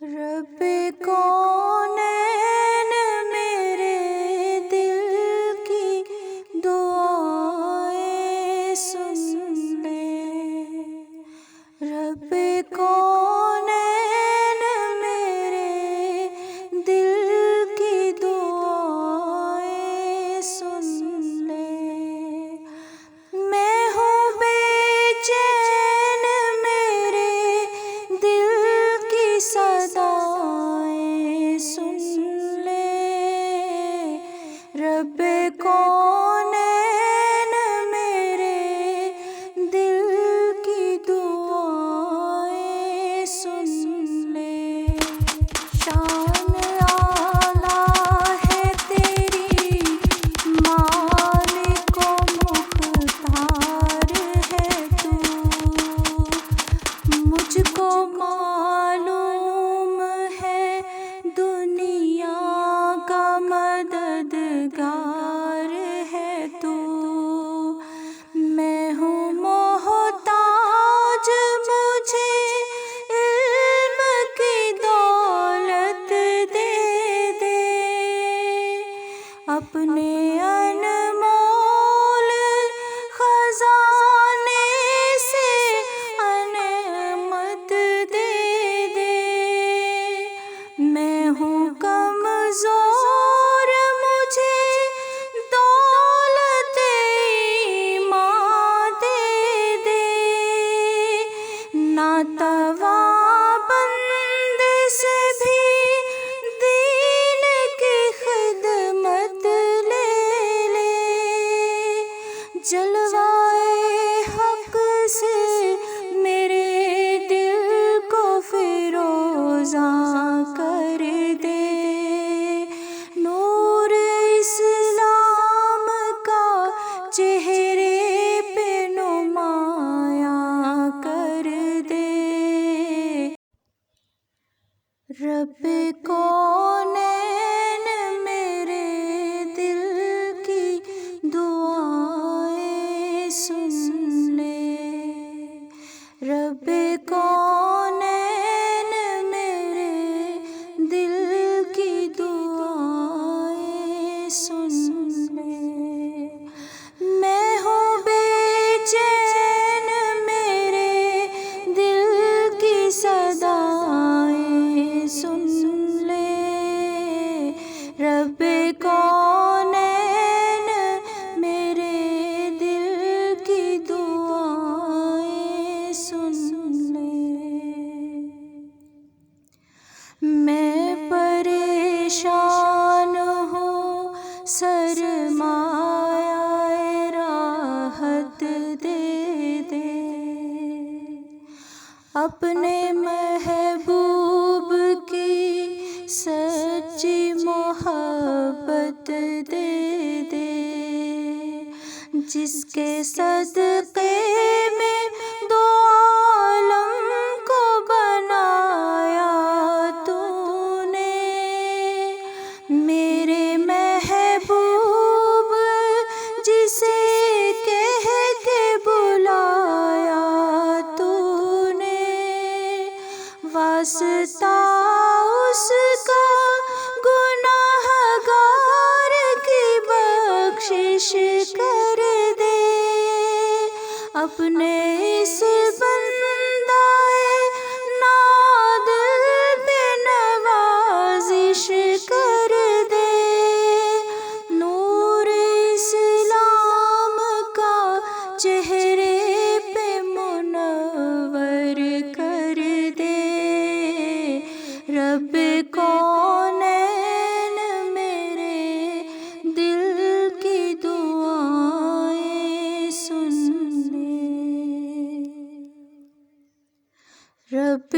रब कौनैन मेरे दिल की दुआएं सुन ले। रब कौनैन मेरे दिल की दुआएं सुन ले। मैं हूँ बेचैन मेरे दिल की सदाएं सुन ले। रब कौनैन मेरे दिल की दुआएं सुन ले। शान आला है तेरी मालिक व मुख्तार है तू। मुझको मालूम है दुनिया का मददगार है तू। मैं हूँ मोहताज मुझे इल्म की दौलत दे दे। अपने अनमोल खजाने से अनमत दे दे। मैं हूँ कमज़ोर मुझे दौलत ईमान दे दे। नातवा बंदे से भी दीन की खिदमत ले ले। जलवाए हक से मेरे दिल को फिरोज़ा कर दे। नूर इस्लाम का चेहरे पे नुमाया कर दे। रब कौनैन मेरे दिल की दुआएं सुन ले। रब कौनैन मेरे दिल की दुआएं सुन ले। मैं हूँ बेचैन मेरे दिल की सदाएं सुन ले। रब कौनैन मेरे दिल की दुआएं सुन ले। मैं परेशान हूँ सरमाया राहत दे दे। अपने महबूब की सच्ची मोहब्बत दे दे। जिसके सदक़े में दो आलम को बनाया तूने। मेरे महबूब जिसे कह के बुलाया तूने। वास्ता उसका गुनाहगार की बख्शिश कर दे। अपने इस बंदाए नादिल पे नवाजिश कर दे। नूर इस्लाम का चेहरे पे मुनव्वर कर दे। रब कौनैन मेरे दिल की दुआएं सुन ले। रब